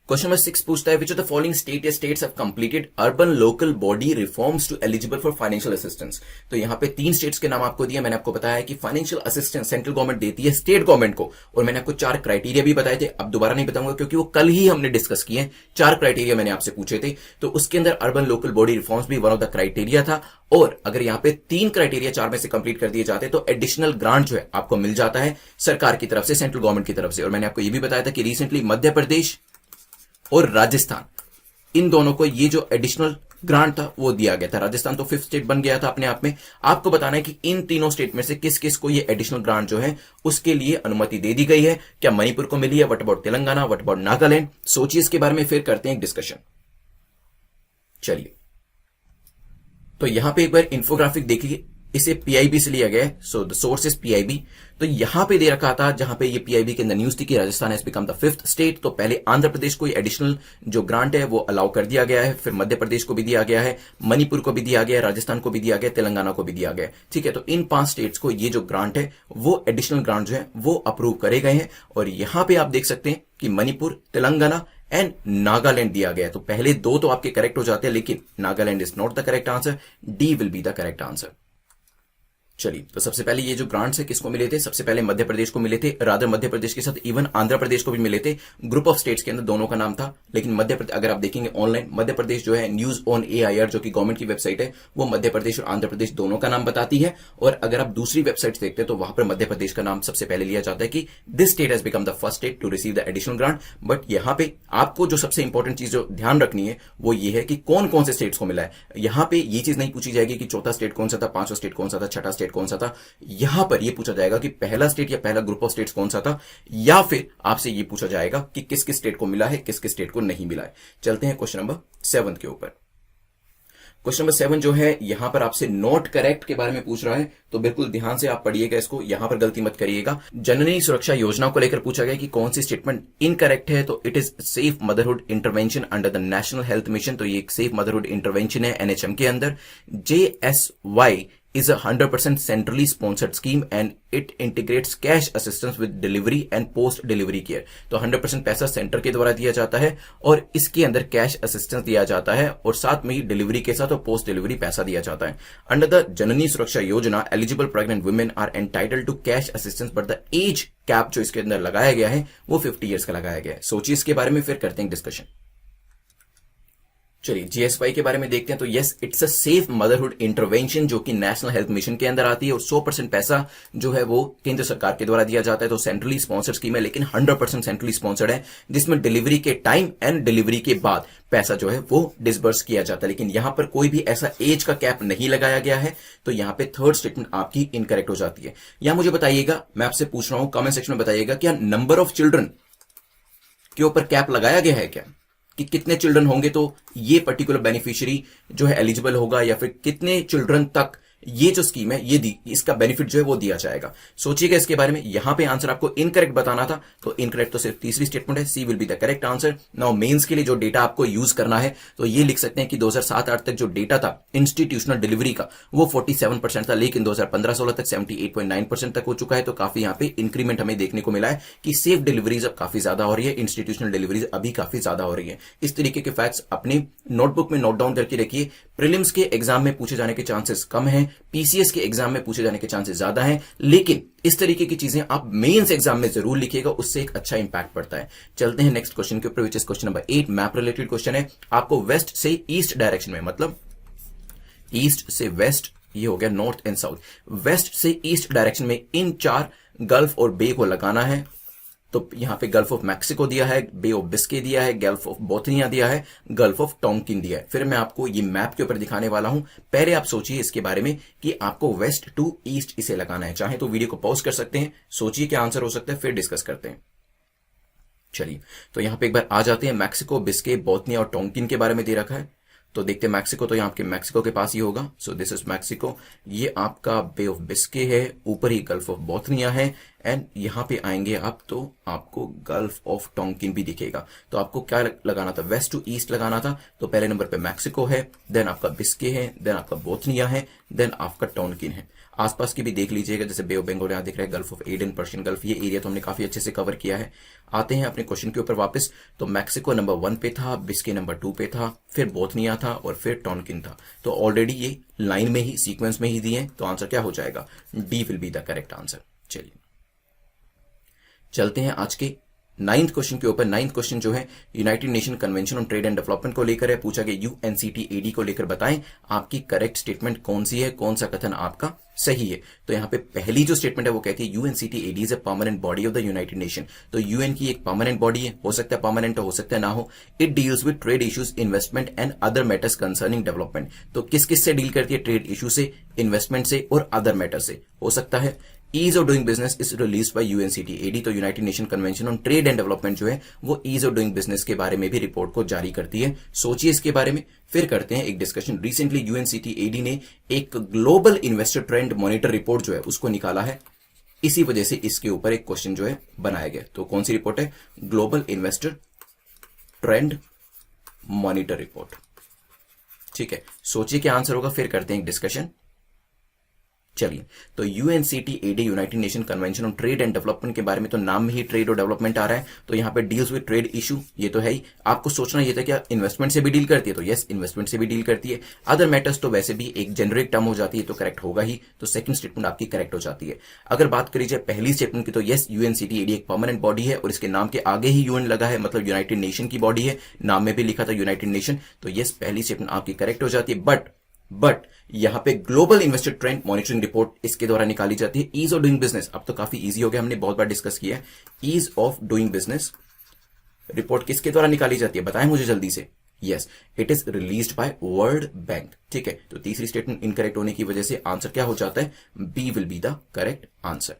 [SPEAKER 1] क्वेश्चन नंबर 6 पूछता है which of the following state या states have completed urban local body reforms to eligible for financial assistance. तो यहां पे 3 स्टेट्स के नाम आपको दिए। मैंने आपको बताया है कि फाइनेंशियल असिस्टेंस सेंट्रल गवर्नमेंट देती है स्टेट गवर्नमेंट को, और मैंने आपको 4 क्राइटेरिया भी बताए थे। अब दोबारा नहीं बताऊंगा क्योंकि वो कल ही हमने डिस्कस किए। 4 क्राइटेरिया मैंने आपसे पूछे थे, तो उसके अंदर अर्बन लोकल बॉडी रिफॉर्म्स भी वन ऑफ द क्राइटेरिया था। और अगर यहां पे 3 क्राइटेरिया 4 में से कंप्लीट कर दिए जाते तो एडिशनल ग्रांट जो है आपको मिल जाता है सरकार की तरफ से, सेंट्रल गवर्नमेंट की तरफ से। और मैंने आपको यह भी बताया था कि रिसेंटली मध्य प्रदेश और राजस्थान इन दोनों को ये जो एडिशनल ग्रांट था वो दिया गया था। राजस्थान तो 5th स्टेट बन गया था अपने आप में। आपको बताना है कि इन तीनों स्टेट में से किस किस को ये एडिशनल ग्रांट जो है उसके लिए अनुमति दे दी गई है। क्या मणिपुर को मिली है? What about Telangana? What about Nagaland? सोचिए इसके बारे में, फिर करते हैं एक डिस्कशन। चलिए, तो यहां पे एक बार इंफोग्राफिक देखिए, इसे पीआईबी से लिया गया है। So the source is PIB. तो यहां पे दे रखा था, जहां पे ये पीआईबी के अंदर न्यूज थी कि Rajasthan has become the 5th state. तो पहले आंध्र प्रदेश को एडिशनल जो ग्रांट है वो अलाउ कर दिया गया है, फिर मध्य प्रदेश को भी दिया गया है, मणिपुर को भी दिया गया है, राजस्थान को भी दिया गया, तेलंगाना को भी दिया गया। ठीक है, तो इन 5 स्टेट्स को ये जो ग्रांट है वो एडिशनल ग्रांट जो है वो अप्रूव करे गए हैं। और यहां पर आप देख सकते हैं कि मणिपुर, तेलंगाना एंड नागालैंड दिया गया है। तो पहले 2 तो आपके करेक्ट हो जाते हैं, लेकिन Nagaland is not the correct answer. D will be the correct answer. चलिए, तो सबसे पहले ये जो ग्रांट्स है किसको मिले थे? सबसे पहले मध्य प्रदेश को मिले थे। रादर मध्य प्रदेश के साथ इवन आंध्र प्रदेश को भी मिले थे। ग्रुप ऑफ स्टेट्स के अंदर दोनों का नाम था, लेकिन मध्य प्रदेश अगर आप देखेंगे ऑनलाइन, मध्य प्रदेश जो है न्यूज ऑन एआईआर जो कि गवर्नमेंट की वेबसाइट है, वो मध्य प्रदेश और आंध्र प्रदेश दोनों का नाम बताती है। और अगर आप दूसरी वेबसाइट देखते हैं तो वहां पर मध्य प्रदेश का नाम सबसे पहले लिया जाता है कि this state has become the first state to receive the additional grant. But यहां पे आपको जो सबसे इंपॉर्टेंट चीज जो ध्यान रखनी है वो ये है कि कौन कौन से स्टेट्स को मिला है। यहां पे ये चीज नहीं पूछी जाएगी कि चौथा स्टेट कौन सा था, 5वां स्टेट कौन सा था, 6ठा स्टेट कौन सा था। यहां पर यह पूछा जाएगा कि पहला स्टेट या पहला ग्रुप ऑफ स्टेट्स कौन सा था, या फिर आपसे यह पूछा जाएगा कि किस किस स्टेट को मिला है, किस किस स्टेट को नहीं मिला है। चलते हैं क्वेश्चन नंबर 7 के ऊपर। क्वेश्चन नंबर 7 जो है यहां पर आपसे नॉट करेक्ट के बारे में पूछ रहा है, तो बिल्कुल ध्यान से आप पढ़िएगा इसको, यहां पर गलती मत करिएगा। जननी सुरक्षा योजना को लेकर पूछा गया कि कौन सी स्टेटमेंट इनकरेक्ट है, तो it is safe motherhood intervention under the national health mission. तो ये एक सेफ मदरहुड इंटरवेंशन है एनएचएम के अंदर। JSY is a 100% centrally sponsored scheme and it integrates cash assistance with delivery and post delivery care। तो 100% पैसा सेंटर के द्वारा दिया जाता है और इसके अंदर कैश असिस्टेंस दिया जाता है और साथ में ही डिलीवरी के साथ और पोस्ट डिलीवरी पैसा दिया जाता है। Under the Janani Suraksha Yojana eligible pregnant women are entitled to cash assistance, but the age cap जो इसके अंदर लगाया गया है वो 50 ईयर्स का लगाया गया है। सोचिए इसके बारे में, फिर करते हैं डिस्कशन। चलिए, जीएसवाई के बारे में देखते हैं। तो yes, it's a safe motherhood intervention जो कि नेशनल हेल्थ मिशन के अंदर आती है और 100% पैसा जो है वो केंद्र सरकार के द्वारा दिया जाता है। तो सेंट्रली स्पॉन्सर्ड स्कीम है, लेकिन 100% सेंट्रली स्पॉन्सर्ड है, जिसमें डिलीवरी के टाइम एंड डिलीवरी के बाद पैसा जो है वो डिसबर्स किया जाता है। लेकिन यहां पर कोई भी ऐसा एज का कैप नहीं लगाया गया है, तो यहां पे थर्ड स्टेटमेंट आपकी इनकरेक्ट हो जाती है। यहां मुझे बताइएगा, मैं आपसे पूछ रहा हूं, कमेंट सेक्शन में बताइएगा, क्या नंबर ऑफ चिल्ड्रन के ऊपर कैप लगाया गया है क्या, कि कितने चिल्ड्रन होंगे तो ये पर्टिकुलर बेनिफिशियरी जो है एलिजिबल होगा, या फिर कितने चिल्ड्रन तक ये जो स्कीम है ये इसका बेनिफिट जो है वो दिया जाएगा। सोचिएगा इसके बारे में। यहां पे आंसर आपको इनकरेक्ट बताना था, तो इनकरेक्ट तो सिर्फ तीसरी स्टेटमेंट है, C will be the correct answer. Now mains के लिए जो डेटा आपको यूज करना है, तो ये लिख सकते हैं कि 2007-8 तक जो डेटा था इंस्टीट्यूशनल डिलीवरी का वो 47% था, लेकिन 2015-16 तक 78.9% तक हो चुका है। तो काफी यहां पे इंक्रीमेंट हमें देखने को मिला है कि सेफ डिलीवरीज अब काफी ज्यादा हो रही है, इंस्टीट्यूशनल डिलीवरीज अभी काफी ज्यादा हो रही है। इस तरीके के फैक्ट्स अपने नोटबुक में नोट डाउन करके रखिए। प्रीलिम्स के एग्जाम में पूछे जाने के चांसेस कम है, पीसीएस के एग्जाम में पूछे जाने के चांसेस ज्यादा हैं, लेकिन इस तरीके की चीजें आप मेंस एग्जाम में जरूर लिखिएगा, उससे एक अच्छा इंपैक्ट पड़ता है। चलते हैं नेक्स्ट क्वेश्चन के ऊपर, which is question number 8। Map related question है। आपको वेस्ट से ईस्ट डायरेक्शन में, मतलब ईस्ट से वेस्ट, ये हो गया नॉर्थ एंड साउथ, वेस्ट से ईस्ट डायरेक्शन में इन 4 गल्फ और बे को लगाना है। तो यहां पे गल्फ ऑफ मैक्सिको दिया है, बे ऑफ बिस्के दिया है, गल्फ ऑफ बोथनिया दिया है, गल्फ ऑफ टोंकिन दिया है। फिर मैं आपको ये मैप के ऊपर दिखाने वाला हूं। पहले आप सोचिए इसके बारे में कि आपको वेस्ट टू ईस्ट इसे लगाना है। चाहे तो वीडियो को पॉज कर सकते हैं, सोचिए क्या आंसर हो सकता है, फिर डिस्कस करते हैं। चलिए, तो यहां पे एक बार आ जाते हैं। मैक्सिको, बिस्के, बोथनिया और टोंकिन के बारे में दे रखा है, तो देखते हैं। मैक्सिको तो यहां आपके मैक्सिको के पास ही होगा, सो दिस इज मैक्सिको। ये आपका बे ऑफ बिस्के है, ऊपर ही गल्फ ऑफ बोथनिया है, एंड यहां पे आएंगे आप तो आपको गल्फ ऑफ टोंकिन भी दिखेगा। तो आपको क्या लगाना था, वेस्ट टू ईस्ट लगाना था। तो पहले नंबर पे मैक्सिको है, देन आपका बिस्के है, देन आपका बोथनिया है, देन आपका टोंकिन है। आसपास की भी देख लीजिएगा, जैसे बे ऑफ बंगाल यहां दिख रहा है, gulf of Aden, Persian gulf, ये एरिया तो हमने काफी अच्छे से कवर किया है। आते हैं अपने क्वेश्चन के ऊपर वापस। तो मैक्सिको नंबर 1 पे था, बिस्के नंबर 2 पे था, फिर बोथनिया था और फिर टोंकिन था। तो ऑलरेडी ये लाइन में ही, सीक्वेंस में ही दिए, तो आंसर क्या हो जाएगा, D will be the correct answer. चलिए, चलते हैं आज के 9th क्वेश्चन के ऊपर। 9th क्वेश्चन जो है United Nation convention on trade and development को लेकर है। पूछा गया UNCTAD को लेकर बताएं आपकी करेक्ट स्टेटमेंट कौन सी है, कौन सा कथन आपका सही है। तो यहां पे पहली जो स्टेटमेंट है वो कहती है UNCTAD is a permanent body of the United Nation. तो यूएन की एक परमानेंट बॉडी है, हो सकता है परमानेंट हो सकता है ना हो। It deals with trade issues, investment and other matters concerning development. तो किस किस से डील करती है? ट्रेड इशू से, इन्वेस्टमेंट से और अदर मैटर से हो सकता है। Ease of doing business is release by UNCTAD. तो United Nation convention on trade and development जो है वो ईज ऑफ डूइंग बिजनेस के बारे में भी रिपोर्ट को जारी करती है। सोचिए इसके बारे में, फिर करते हैं एक डिस्कशन। रिसेंटली यूएनसीटीएडी ने एक global investor trend monitor report जो है उसको निकाला है, इसी वजह से इसके ऊपर एक क्वेश्चन जो है बनाया गया। तो कौन सी रिपोर्ट है? Global investor trend monitor report. ठीक है, सोचिए क्या आंसर होगा, फिर करते हैं एक डिस्कशन। चलिए, तो UNCTAD United Nation convention on trade and development के बारे में तो नाम में ही ट्रेड और डेवलपमेंट आ रहा है, तो यहां पे डील्स विद ट्रेड इशू, ये तो है ही। आपको सोचना ये था क्या इन्वेस्टमेंट से भी डील करती है? तो यस, इन्वेस्टमेंट से भी डील करती है। अदर मैटर्स तो वैसे भी एक जेनरिक टर्म हो जाती है, तो करेक्ट होगा ही। तो सेकंड स्टेटमेंट आपकी करेक्ट हो जाती है। अगर बात करी जाए पहली स्टेटमेंट की, तो यस, यूएनसीटीएडी एक परमानेंट बॉडी है और इसके नाम के आगे ही यूएन लगा है, मतलब यूनाइटेड नेशन की बॉडी है, नाम में भी लिखा था यूनाइटेड नेशन। तो यस, पहली स्टेटमेंट आपकी करेक्ट हो जाती है। बट यहां पे global investor trend monitoring report इसके द्वारा निकाली जाती है। ईज ऑफ डूइंग बिजनेस, अब तो काफी इजी हो गया, हमने बहुत बार डिस्कस किया है। Ease of doing business report किसके द्वारा निकाली जाती है? बताएं मुझे जल्दी से। Yes, it is released by World Bank. ठीक है, तो तीसरी स्टेटमेंट इनकरेक्ट होने की वजह से आंसर क्या हो जाता है? B will be the correct answer.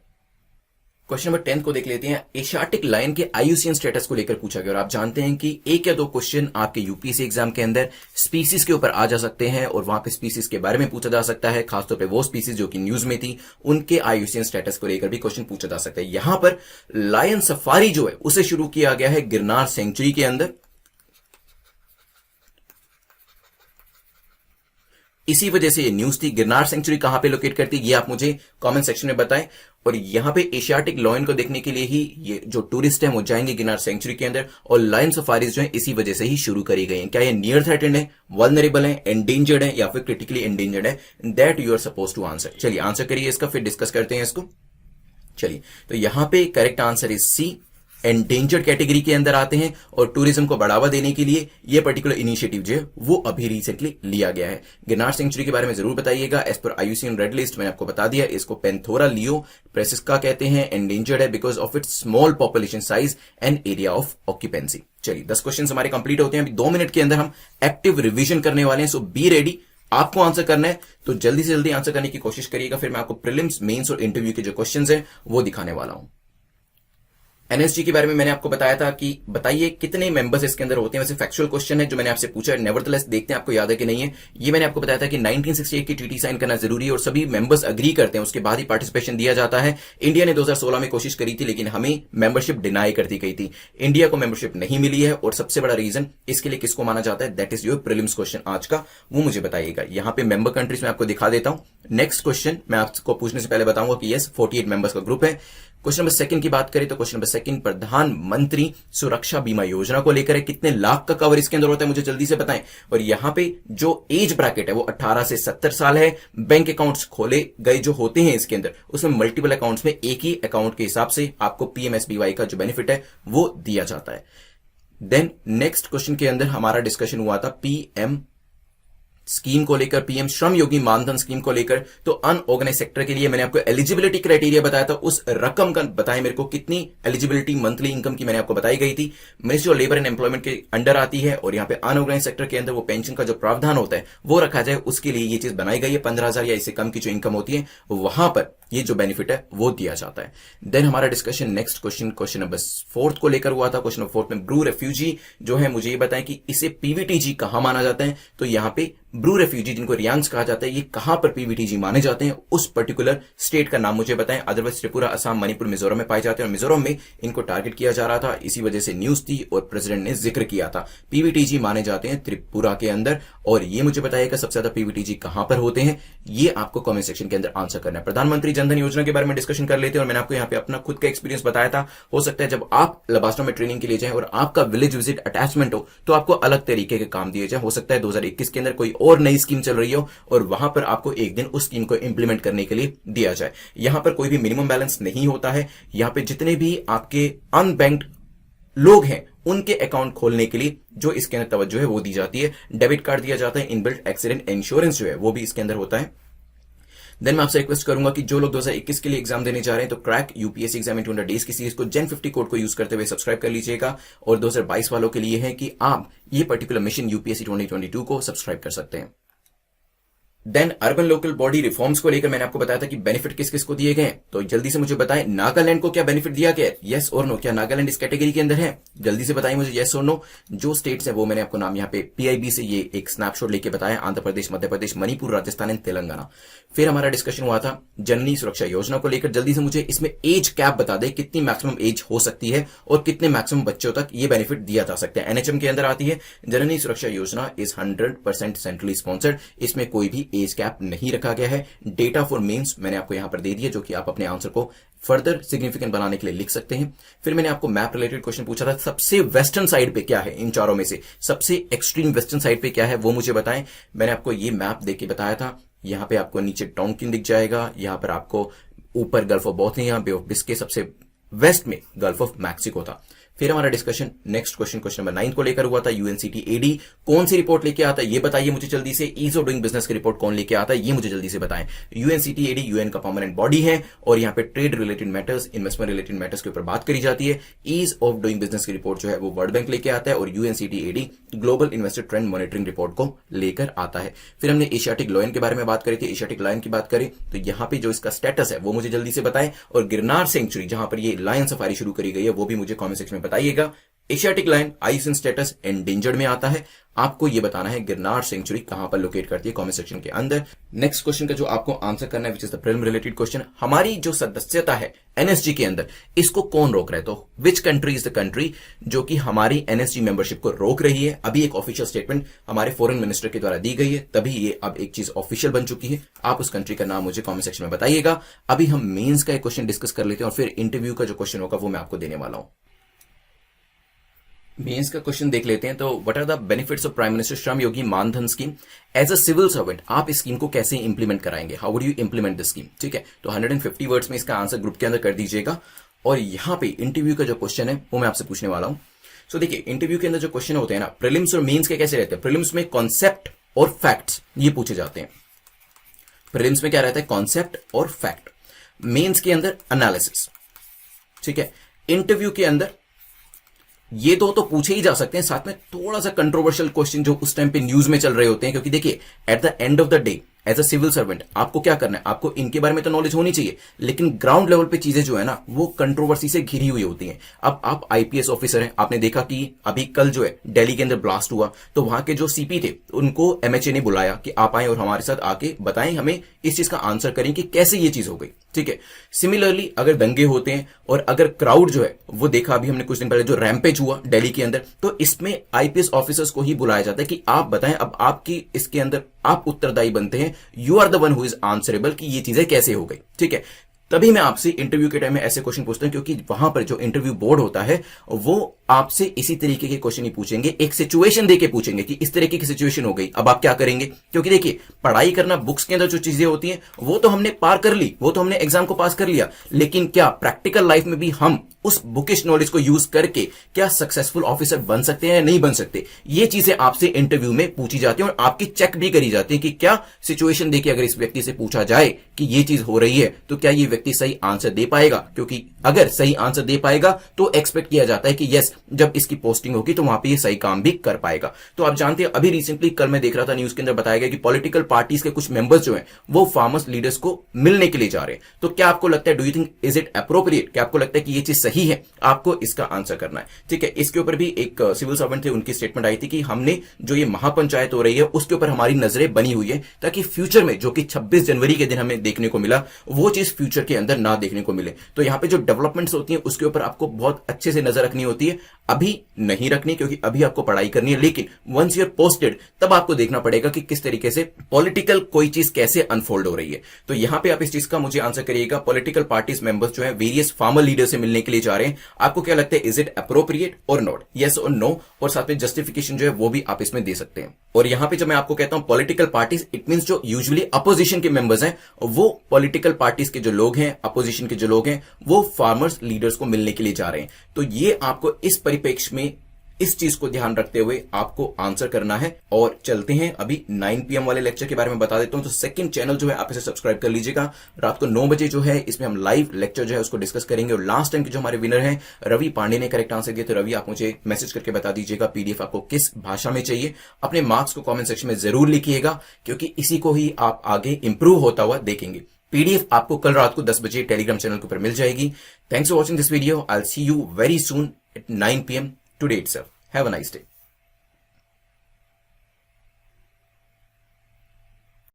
[SPEAKER 1] Question number 10 को देख लेते हैं। एशियाटिक लायन के आईयूसीएन स्टेटस को लेकर पूछा गया और आप जानते हैं कि एक या दो क्वेश्चन आपके यूपीएससी एग्जाम के अंदर स्पीसीज के ऊपर आ जा सकते हैं और वहां पे स्पीसीज के बारे में पूछा जा सकता है, खासतौर पे वो स्पीसीज जो कि न्यूज में थी, उनके आईयूसीएन स्टेटस को लेकर भी क्वेश्चन पूछा जा सकता है। यहां पर लायन सफारी जो है उसे शुरू किया गया है गिरनार सेंचुरी के अंदर। इसी वजह से ये न्यूज थी। गिरनार सेंचुरी कहां पे लोकेट करती है ये आप मुझे कमेंट सेक्शन में बताएं। और यहां पे एशियाटिक लायन को देखने के लिए ही ये जो टूरिस्ट हैं वो जाएंगे गिरनार सेंचुरी के अंदर। और लायन सफारीज जो है इसी वजह से ही शुरू करी गई हैं। क्या ये नियर थ्रेटेंड है, वल्नरेबल है, एंडेंजर्ड है या फिर क्रिटिकली एंडेंजर्ड है? That you are suppose to answer. चलिए आंसर करिए इसका, फिर डिस्कस करते हैं इसको। चलिए, तो यहां पे correct answer is C, endangered category के अंदर आते हैं। और टूरिज्म को बढ़ावा देने के लिए ये पर्टिकुलर इनिशिएटिव जो है वो अभी रिसेंटली लिया गया है। गिरनार सेंचुरी के बारे में जरूर बताइएगा। As per IUCN red list मैंने आपको बता दिया, इसको पेंथोरा लियो प्रेसिस्का कहते हैं। एंडेंजर्ड है because of its small population size and area of occupancy. चलिए 10 क्वेश्चन हमारे कंप्लीट होते हैं। अभी 2 मिनट के अंदर हम एक्टिव रिविजन करने वाले हैं, सो बी रेडी। आपको आंसर करना है तो जल्दी से जल्दी आंसर करने की कोशिश करिएगा। फिर मैं आपको प्रीलिम्स, मेंस और इंटरव्यू के जो क्वेश्चंस हैं वो दिखाने वाला हूं। एनएसजी के बारे में मैंने आपको बताया था कि बताइए कितने मेंबर्स इसके अंदर होते हैं। वैसे फैक्चुअल क्वेश्चन है जो मैंने आपसे पूछा है, नेवरदलेस देखते हैं आपको याद है कि नहीं है। ये मैंने आपको बताया था कि 1968 की ट्रीटी साइन करना जरूरी है और सभी मेंबर्स अग्री करते हैं, उसके बाद ही पार्टिसिपेशन दिया जाता है। इंडिया ने 2016 में कोशिश करी थी लेकिन हमें मेंबरशिप डिनाई कर दी गई थी। इंडिया को मेंबरशिप नहीं मिली है और सबसे बड़ा रीजन इसके लिए किसको माना जाता है? That is your prelims question आज का, वो मुझे बताइएगा। यहां पे मेंबर कंट्रीज में आपको दिखा देता हूं। नेक्स्ट क्वेश्चन मैं आपको पूछने से पहले बताऊंगा कि यस 48 मेंबर्स का ग्रुप है। क्वेश्चन नंबर 2 की बात करें तो क्वेश्चन नंबर 2 प्रधानमंत्री सुरक्षा बीमा योजना को लेकर है। कितने लाख का कवर इसके अंदर होता है मुझे जल्दी से बताएं। और यहां पे जो एज ब्रैकेट है वो 18 से 70 साल है। बैंक अकाउंट्स खोले गए जो होते हैं इसके अंदर, उसमें मल्टीपल अकाउंट्स में एक ही अकाउंट के हिसाब से आपको पीएमएसबीवाई का जो बेनिफिट है वो दिया जाता है। देन नेक्स्ट क्वेश्चन के अंदर हमारा डिस्कशन हुआ था पीएम स्कीम को लेकर, पीएम श्रम योगी मानधन स्कीम को लेकर। तो अनऑर्गेनाइज सेक्टर के लिए मैंने आपको एलिजिबिलिटी क्राइटेरिया बताया था, उस रकम का बताएं मेरे को कितनी एलिजिबिलिटी मंथली इनकम की मैंने आपको बताई गई थी। Ministry of labour and employment के अंडर आती है और यहां पे अनऑर्गेनाइज सेक्टर के अंदर वो पेंशन का जो प्रावधान होता है वो रखा जाए, उसके लिए ये चीज बनाई गई है। 15,000 या इससे कम की जो इनकम होती है वहां पर ये जो बेनिफिट है वो दिया जाता है। देन हमारा डिस्कशन नेक्स्ट क्वेश्चन नंबर 4 को लेकर हुआ था। क्वेश्चन नंबर 4 में ब्रू रेफ्यूजी जो है, मुझे ये बताएं कि इसे पीवीटीजी कहां माना जाता है। तो यहां पे ब्रू रेफ्यूजी जिनको रियांग्स कहा जाता है, ये कहां पर पीवीटीजी माने जाते हैं, उस पर्टिकुलर स्टेट का नाम मुझे बताएं। अदरवाइज त्रिपुरा, असम, मणिपुर, मिजोरम में पाए जाते हैं और मिजोरम में इनको टारगेट किया जा रहा था, इसी वजह से न्यूज थी और प्रेसिडेंट ने जिक्र किया था। पीवीटीजी माने जाते हैं त्रिपुरा के अंदर। और ये मुझे बताइएगा सबसे ज्यादा पीवीटीजी कहां पर होते हैं, ये आपको कमेंट सेक्शन के अंदर आंसर करना है। प्रधानमंत्री जनधन योजना के बारे में डिस्कशन कर लेते हैं और मैंने आपको यहां पे अपना खुद का एक्सपीरियंस बताया था। हो सकता है जब आप लबास्टो में ट्रेनिंग के लिए जाएं और आपका विलेज विजिट अटैचमेंट हो तो आपको अलग तरीके के काम दिए जाए। हो सकता है 2021 के अंदर कोई और नई स्कीम चल रही हो और वहां पर आपको एक दिन उस स्कीम को इंप्लीमेंट करने के लिए दिया जाए। यहां पर कोई भी मिनिमम बैलेंस नहीं होता है। यहां पे जितने भी आपके अनबैंक्ड लोग हैं उनके अकाउंट खोलने के लिए जो इसके अंदर तवज्जो है वो दी जाती है। डेबिट कार्ड दिया जाता है, इनबिल्ट एक्सीडेंट इंश्योरेंस जो है वो भी इसके अंदर होता है। देन मैं आपसे रिक्वेस्ट करूंगा कि जो लोग 2021 के लिए एग्जाम देने जा रहे हैं तो crack UPSC exam in 200 days की सीरीज को जेन 50 कोड को यूज करते हुए सब्सक्राइब कर लीजिएगा। और 2022 वालों के लिए है कि आप ये पर्टिकुलर मिशन यूपीएससी 2022 को सब्सक्राइब कर सकते हैं। Then urban local body reforms को लेकर मैंने आपको बताया था कि बेनिफिट किस किस को दिए गए, तो जल्दी से मुझे बताएं नागालैंड को क्या बेनिफिट दिया गया, यस और नो, क्या नागालैंड इस कैटेगरी के अंदर है? जल्दी से बताएं मुझे यस और नो। जो स्टेट्स है वो मैंने आपको नाम यहाँ पे पीआईबी से ये एक स्नैपशॉट लेके बताया, आंध्र प्रदेश, मध्य प्रदेश, मणिपुर, राजस्थान एंड तेलंगाना। फिर हमारा डिस्कशन हुआ था जननी सुरक्षा योजना को लेकर। जल्दी से मुझे इसमें एज कैप बता दे, कितनी मैक्सिमम एज हो सकती है और कितने मैक्सिमम बच्चों तक ये बेनिफिट दिया जा सकता है। एनएचएम के अंदर आती है। जननी सुरक्षा योजना इज 100% सेंट्रली स्पॉन्सर्ड, इसमें कोई भी एज कैप नहीं रखा गया है। डेटा फॉर मेंस मैंने आपको यहां पर दे दिया, जो कि आप अपने आंसर को फर्दर सिग्निफिकेंट बनाने के लिए लिख सकते हैं। फिर मैंने आपको मैप रिलेटेड क्वेश्चन पूछा था, सबसे वेस्टर्न साइड पे क्या है, इन चारों में से सबसे एक्सट्रीम वेस्टर्न साइड पे क्या है वो मुझे बताएं। मैंने आपको ये मैप देके बताया था। यहां पे आपको नीचे टोंकिन दिख जाएगा, यहां पर आपको ऊपर Gulf of Bothnia, Bay of Biscay, सबसे वेस्ट में गल्फ ऑफ मैक्सिको था। फिर हमारा डिस्कशन नेक्स्ट क्वेश्चन नंबर 9 को लेकर हुआ था। यूएनसीटी एडी कौन सी रिपोर्ट लेके आता है ये बताइए मुझे जल्दी से। ईज ऑफ डूइंग बिजनेस की रिपोर्ट कौन लेके आता है ये मुझे जल्दी से बताएं। यूएनसीटी एडी यूएन का परमानेंट बॉडी है और यहां पे trade related matters, investment related matters के ऊपर बात करी जाती है। ईज ऑफ डूइंग बिजनेस की रिपोर्ट जो है वो वर्ल्ड बैंक लेके आता है और UNCTAD global investor trend monitoring report को लेकर आता है। फिर हमने एशियाटिक लायन के बारे में बात करी थी। एशियाटिक लायन की बात करें तो यहां पे जो इसका स्टेटस है वो मुझे जल्दी से बताएं। और गिरनार सेंचुरी जहां पर ये लायन सफारी शुरू करी गई है वो भी मुझे कमेंट सेक्शन में बताइएगा। Asiatic lion IUCN status endangered में आता है। आपको यह बताना है गिरनार सेंचुरी कहां पर लोकेट करती है कमेंट सेक्शन के अंदर। नेक्स्ट क्वेश्चन का जो आपको आंसर करना है which is the prelim related question, हमारी जो सदस्यता है एनएसजी के अंदर इसको कौन रोक रहा है? तो which country is the country जो कि हमारी एनएसजी मेंबरशिप को रोक रही है? अभी एक ऑफिशियल स्टेटमेंट हमारे फॉरेन मिनिस्टर के द्वारा दी गई है, तभी ये अब एक चीज ऑफिशियल बन चुकी है। आप उस कंट्री का नाम मुझे कमेंट सेक्शन में बताइएगा। अभी हम मेंस का एक क्वेश्चन डिस्कस कर लेते हैं और फिर इंटरव्यू का जो क्वेश्चन होगा वो मैं आपको देने वाला हूं। मेंस का क्वेश्चन देख लेते हैं। तो what are the benefits of prime minister Shram Yogi Maandhan scheme? As a civil servant आप इस स्कीम को कैसे इंप्लीमेंट कराएंगे? How would you implement this scheme? ठीक है, तो 150 वर्ड्स में इसका आंसर ग्रुप के अंदर कर दीजिएगा। और यहां पे इंटरव्यू का जो क्वेश्चन है वो मैं आपसे पूछने वाला हूं। सो देखिए, इंटरव्यू के अंदर जो क्वेश्चन होते हैं ना, प्रीलिम्स और मेंस के कैसे रहते हैं? प्रीलिम्स में कॉन्सेप्ट और फैक्ट्स ये पूछे जाते हैं। प्रीलिम्स में क्या रहता है? कॉन्सेप्ट और फैक्ट। मेंस के अंदर एनालिसिस। ठीक है, इंटरव्यू के अंदर ये दो तो पूछे ही जा सकते हैं, साथ में थोड़ा सा कंट्रोवर्शियल क्वेश्चन जो उस टाइम पे न्यूज में चल रहे होते हैं। क्योंकि देखिए, at the end of the day as a civil servant आपको क्या करना है? आपको इनके बारे में तो नॉलेज होनी चाहिए, लेकिन ग्राउंड लेवल पे चीजें जो है ना वो कंट्रोवर्सी से घिरी हुई होती हैं। अब आप आईपीएस ऑफिसर हैं, आपने देखा कि अभी कल जो है दिल्ली के अंदर ब्लास्ट हुआ, तो वहां के जो सीपी थे उनको एमएचए ने बुलाया कि आप आए और हमारे साथ आके बताएं, हमें इस चीज का आंसर करें कि कैसे ये चीज हो गई। ठीक है, सिमिलरली अगर दंगे होते हैं और अगर क्राउड जो है वो देखा, अभी हमने कुछ दिन पहले जो रैम्पेज हुआ दिल्ली के अंदर, तो इसमें आईपीएस ऑफिसर्स को ही बुलाया जाता है कि आप बताएं, अब आपकी इसके अंदर आप उत्तरदायी बनते हैं, you are the one who is answerable कि ये चीजें कैसे हो गई। ठीक है, तभी मैं आपसे इंटरव्यू के टाइम में ऐसे क्वेश्चन पूछता हूं, क्योंकि वहां पर जो इंटरव्यू बोर्ड होता है वो आपसे इसी तरीके के क्वेश्चन ही पूछेंगे, एक सिचुएशन देके पूछेंगे कि इस तरीके की सिचुएशन हो गई, अब आप क्या करेंगे। क्योंकि देखिए, पढ़ाई करना बुक्स के अंदर जो चीजें होती हैं वो तो हमने पार कर ली, वो तो हमने एग्जाम को पास कर लिया, लेकिन क्या प्रैक्टिकल लाइफ में भी हम उस बुकिश नॉलेज को यूज करके क्या सक्सेसफुल ऑफिसर बन सकते हैं या नहीं बन सकते? ये चीजें आपसे इंटरव्यू में पूछी जाती हैं और आपकी चेक भी करी जाती है कि क्या सिचुएशन देके अगर इस व्यक्ति से पूछा जाए कि ये चीज हो रही है तो क्या ये व्यक्ति सही आंसर दे पाएगा। क्योंकि अगर सही आंसर दे पाएगा तो एक्सपेक्ट किया जाता है कि यस, जब इसकी पोस्टिंग होगी तो वहां पे ये सही काम भी कर पाएगा। तो आप जानते हैं, अभी रिसेंटली कल मैं देख रहा था न्यूज के अंदर बताया गया कि पॉलिटिकल पार्टीज के कुछ मेंबर्स जो हैं वो फार्मर्स लीडर्स को मिलने के लिए जा रहे हैं। तो क्या आपको लगता है, do you think is it appropriate? क्या आपको लगता है कि ये चीज सही है? आपको इसका आंसर करना है। ठीक है, इसके ऊपर भी एक सिविल सर्वेंट थे, उनकी स्टेटमेंट आई थी कि हमने जो ये महापंचायत हो रही है उसके ऊपर हमारी नजरें बनी हुई है, ताकि फ्यूचर में जो कि 26 जनवरी के दिन हमें देखने को मिला वो चीज फ्यूचर के अंदर ना देखने को मिले। तो यहां पे जो डेवलपमेंट्स होती हैं उसके ऊपर आपको बहुत अच्छे से नजर रखनी होती है। अभी नहीं रखनी क्योंकि अभी आपको पढ़ाई करनी है, लेकिन वंस यू आर पोस्टेड तब आपको देखना पड़ेगा कि किस तरीके से पॉलिटिकल कोई चीज कैसे अनफोल्ड हो रही है। तो यहां पे आप इस चीज का मुझे आंसर करिएगा। पॉलिटिकल पार्टीज मेंबर्स जो है वेरियस फार्मर लीडर से मिलने के लिए जा रहे हैं, आपको क्या लगता है, इज इट अप्रोप्रिएट और नॉट? यस और नो, और साथ में जस्टिफिकेशन जो है वो भी आप इसमें दे सकते हैं। और यहां पे जब मैं आपको कहता हूं पॉलिटिकल पार्टीज, इट मींस जो यूजुअली अपोजिशन के मेंबर्स हैं, वो पॉलिटिकल पार्टीज के जो लोग हैं, अपोजिशन के जो लोग हैं, वो फार्मर्स लीडर्स को मिलने के लिए जा रहे हैं। तो ये आपको इस परिप्रेक्ष्य में इस चीज को ध्यान रखते हुए आपको आंसर करना है। और चलते हैं अभी 9 PM वाले लेक्चर के बारे में बता देता हूं। तो सेकंड चैनल जो है आप इसे सब्सक्राइब कर लीजिएगा। रात को 9 बजे जो है इसमें हम लाइव लेक्चर जो है उसको डिस्कस करेंगे। और लास्ट टाइम के जो हमारे विनर हैं रवि पांडे ने करेक्ट आंसर दिया। तो रवि आप मुझे मैसेज करके बता दीजिएगा पीडीएफ आपको किस भाषा में चाहिए। अपने मार्क्स को कॉमेंट सेक्शन में जरूर लिखिएगा, क्योंकि इसी को ही आप आगे इंप्रूव होता हुआ देखेंगे। पीडीएफ आपको कल रात को 10 बजे टेलीग्राम चैनल के ऊपर मिल जाएगी। Thanks for watching this video. I will see you very soon eight 9 PM today itself. Have a nice day.